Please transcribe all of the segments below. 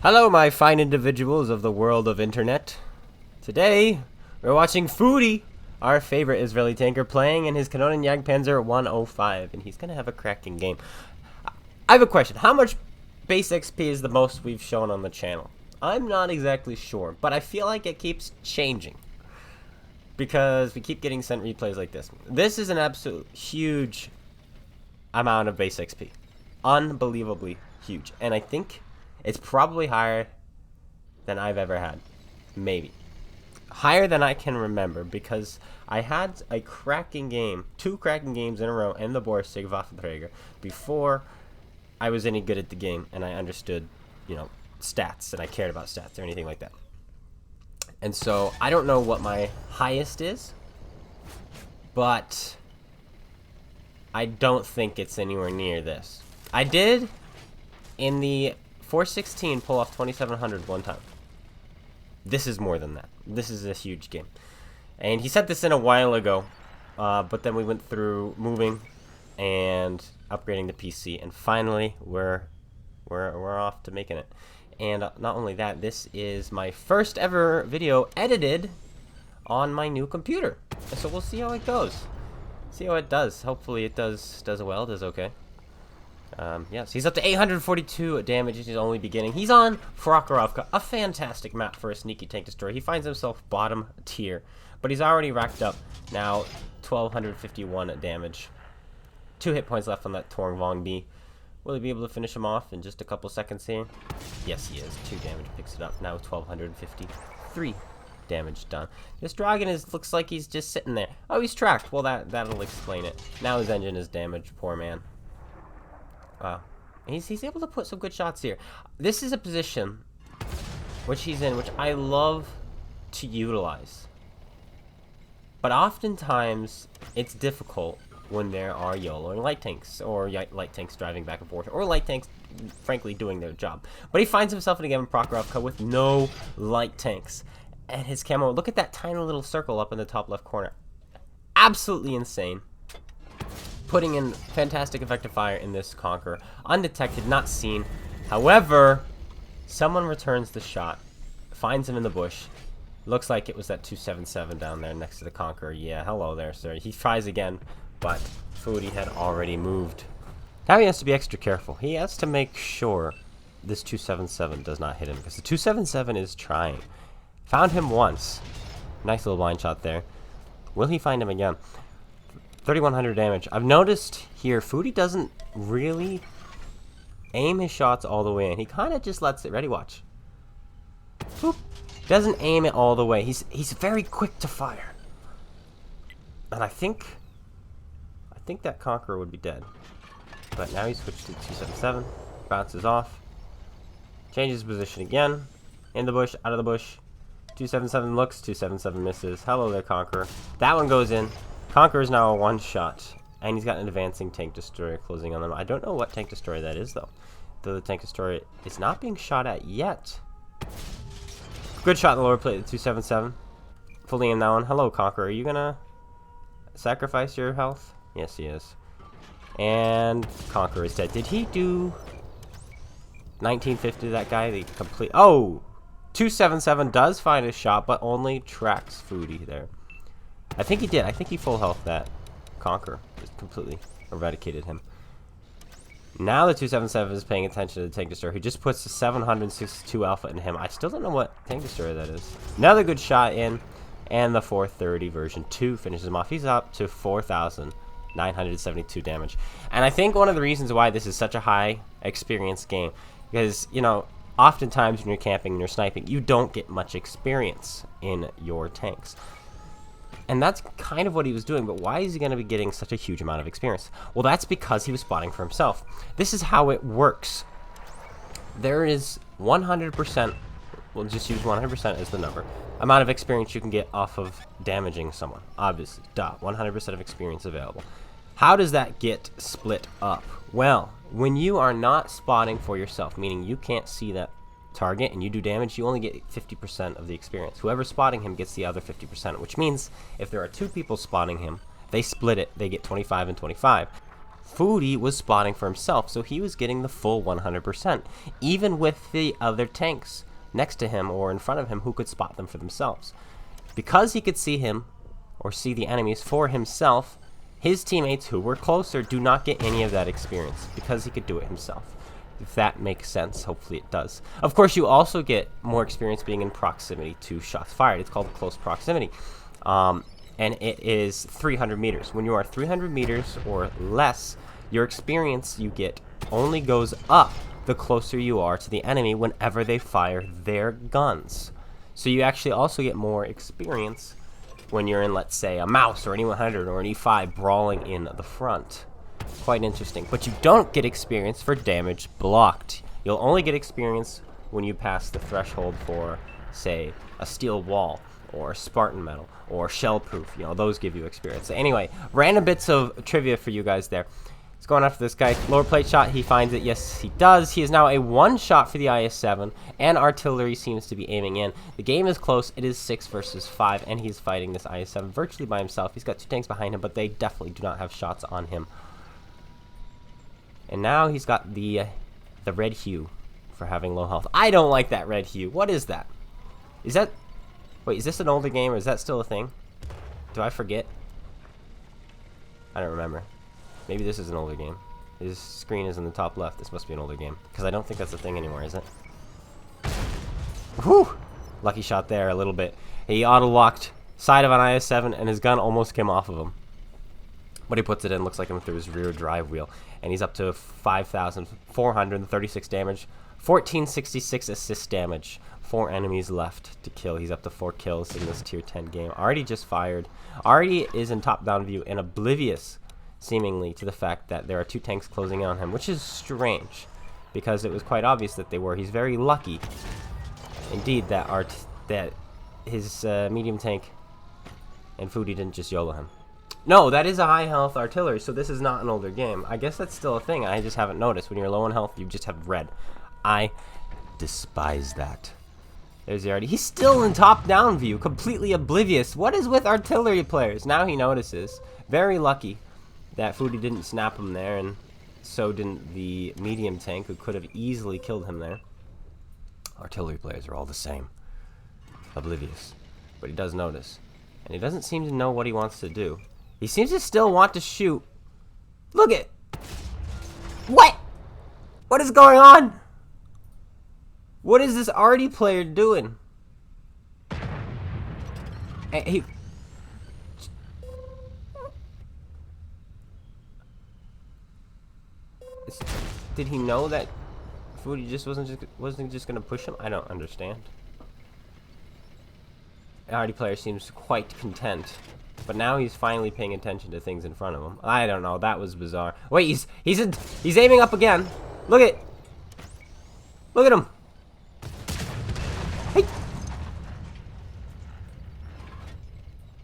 Hello, my fine individuals of the world of internet. Today, we're watching Foody, our favorite Israeli tanker, playing in his Kanonenjagdpanzer 105, and he's gonna have a cracking game. I have a question. How much base XP is the most we've shown on the channel? I'm not exactly sure, but I feel like it keeps changing because we keep getting sent replays like this. This is an absolute huge amount of base XP. Unbelievably huge. And I think it's probably higher than I've ever had. Maybe. Higher than I can remember, because I had a cracking game, 2 cracking games in a row in the Borsig Waffenträger before I was any good at the game and I understood, stats, and I cared about stats or anything like that. And so I don't know what my highest is, but I don't think it's anywhere near this. I did in the 416 pull off 2700 one time. This is more than that. This is a huge game. And he set this in a while ago, but then we went through moving and upgrading the PC, and finally we're off to making it. And not only that, this is my first ever video edited on my new computer. So we'll see how it goes. See how it does. Hopefully it does well, does okay. Yes, he's up to 842 damage. He's only beginning. He's on Prokhorovka, a fantastic map for a sneaky tank destroyer. He finds himself bottom tier, but he's already racked up now 1251 damage. 2 hit points left on that Torngvong B. Will he be able to finish him off in just a couple seconds here? Yes, he is. 2 damage picks it up. Now 1253 damage done. This dragon looks like he's just sitting there. Oh, he's tracked. Well, that'll explain it. Now his engine is damaged. Poor man. Wow. He's able to put some good shots here. This is a position which he's in, which I love to utilize. But oftentimes, it's difficult when there are YOLOing light tanks, or light tanks driving back and forth, or light tanks, frankly, doing their job. But he finds himself in a game in Prokhorovka with no light tanks. And his camo, look at that tiny little circle up in the top left corner. Absolutely insane. Putting in fantastic effective fire in this Conqueror. Undetected, not seen. However, someone returns the shot. Finds him in the bush. Looks like it was that 277 down there next to the Conqueror. Yeah, hello there, sir. He tries again, but Foody had already moved. Now he has to be extra careful. He has to make sure this 277 does not hit him, because the 277 is trying. Found him once. Nice little blind shot there. Will he find him again? 3100 damage. I've noticed here, Foody doesn't really aim his shots all the way in. He kind of just lets it. Ready, watch. Boop. Doesn't aim it all the way. He's very quick to fire. And I think that Conqueror would be dead. But now he switched to 277. Bounces off. Changes position again. In the bush, out of the bush. 277 looks, 277 misses. Hello there, Conqueror. That one goes in. Conqueror is now a one-shot, and he's got an advancing tank destroyer closing on them. I don't know what tank destroyer that is, though. The tank destroyer is not being shot at yet. Good shot in the lower plate, the 277. Fully in that one. Hello, Conqueror. Are you gonna sacrifice your health? Yes, he is. And Conqueror is dead. Did he do 1950 to that guy? The complete. Oh! 277 does find a shot, but only tracks Foody there. I think he did. I think he full health that Conqueror. Just completely eradicated him. Now the 277 is paying attention to the tank destroyer. He just puts the 762 alpha in him. I still don't know what tank destroyer that is. Another good shot in, and the 430 version 2 finishes him off. He's up to 4,972 damage. And I think one of the reasons why this is such a high experience game, because, oftentimes when you're camping and you're sniping, you don't get much experience in your tanks. And that's kind of what he was doing, but why is he going to be getting such a huge amount of experience? Well, that's because he was spotting for himself. This is how it works. There is 100%, we'll just use 100% as the number, amount of experience you can get off of damaging someone. Obviously, 100% of experience available. How does that get split up? Well, when you are not spotting for yourself, meaning you can't see that target and you do damage, you only get 50% of the experience. Whoever's spotting him gets the other 50%, which means if there are 2 people spotting him, they split it. They get 25 and 25. Foody was spotting for himself, so he was getting the full 100%, even with the other tanks next to him or in front of him who could spot them for themselves. Because he could see him or see the enemies for himself, his teammates who were closer do not get any of that experience because he could do it himself. If that makes sense, hopefully it does. Of course, you also get more experience being in proximity to shots fired. It's called close proximity. And it is 300 meters. When you are 300 meters or less, your experience you get only goes up the closer you are to the enemy whenever they fire their guns. So you actually also get more experience when you're in, let's say, a Mouse or an E100 or an E5 brawling in the front. Quite interesting. But you don't get experience for damage blocked. You'll only get experience when you pass the threshold for, say, a steel wall or Spartan metal or shell proof. You know, those give you experience. So anyway, random bits of trivia for you guys there. He's going after this guy. Lower plate shot, he finds it. Yes, he does. He is now a one shot for the IS-7, and artillery seems to be aiming in. The game is close. It is 6 versus 5, and he's fighting this IS-7 virtually by himself. He's got 2 tanks behind him, but they definitely do not have shots on him. And now he's got the red hue for having low health. I don't like that red hue. What is that? Is that... Wait, is this an older game, or is that still a thing? Do I forget? I don't remember. Maybe this is an older game. His screen is in the top left. This must be an older game. Because I don't think that's a thing anymore, is it? Whew! Lucky shot there a little bit. He auto-locked side of an IS-7, and his gun almost came off of him. But he puts it in, looks like him through his rear drive wheel. And he's up to 5,436 damage. 1,466 assist damage. 4 enemies left to kill. He's up to 4 kills in this tier 10 game. Already just fired. Already is in top-down view and oblivious, seemingly, to the fact that there are 2 tanks closing in on him, which is strange, because it was quite obvious that they were. He's very lucky, indeed, that his medium tank and Foody didn't just YOLO him. No, that is a high health artillery, so this is not an older game. I guess that's still a thing. I just haven't noticed. When you're low on health, you just have red. I despise that. There's the already. He's still in top-down view, completely oblivious. What is with artillery players? Now he notices. Very lucky that Foody didn't snap him there, and so didn't the medium tank, who could have easily killed him there. Artillery players are all the same. Oblivious. But he does notice. And he doesn't seem to know what he wants to do. He seems to still want to shoot. Look at... What? What is going on? What is this arty player doing? He... Did he know that Foody just wasn't just gonna push him? I don't understand. The arty player seems quite content, but now he's finally paying attention to things in front of him. I don't know. That was bizarre. Wait, he's aiming up again. Look at him. Hey.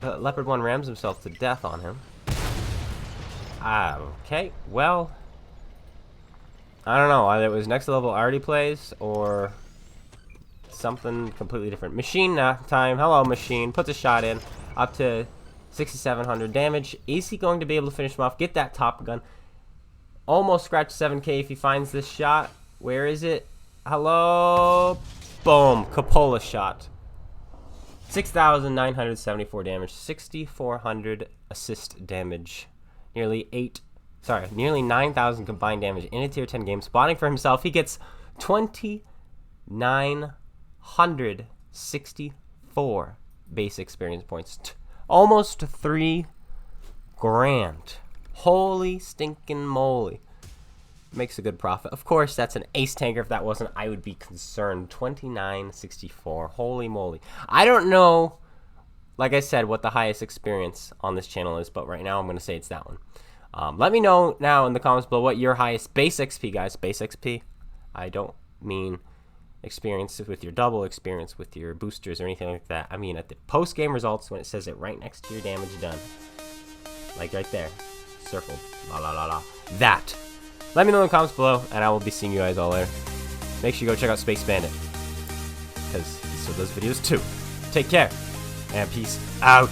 Leopard 1 rams himself to death on him. Okay, well, I don't know. Either it was next level arty plays or something completely different. Machine time. Hello, machine. Puts a shot in. Up to 6,700 damage. Is he going to be able to finish him off? Get that top gun. Almost scratch 7k if he finds this shot. Where is it? Hello? Boom. Cupola shot. 6,974 damage. 6,400 assist damage. Nearly 9,000 combined damage in a tier 10 game. Spawning for himself. He gets 2,964 base experience points. Almost 3 grand. Holy stinking moly. Makes a good profit. Of course, that's an ace tanker. If that wasn't, I would be concerned. 2,964. Holy moly. I don't know, like I said, what the highest experience on this channel is, but right now I'm going to say it's that one. Let me know now in the comments below what your highest base XP, guys. Base XP. I don't mean experience with your double, experience with your boosters or anything like that. I mean at the post-game results when it says it right next to your damage done. Like right there. Circled. La la la la. That. Let me know in the comments below, and I will be seeing you guys all later. Make sure you go check out SpaceBANDIT, because he still does videos too. Take care, and peace out.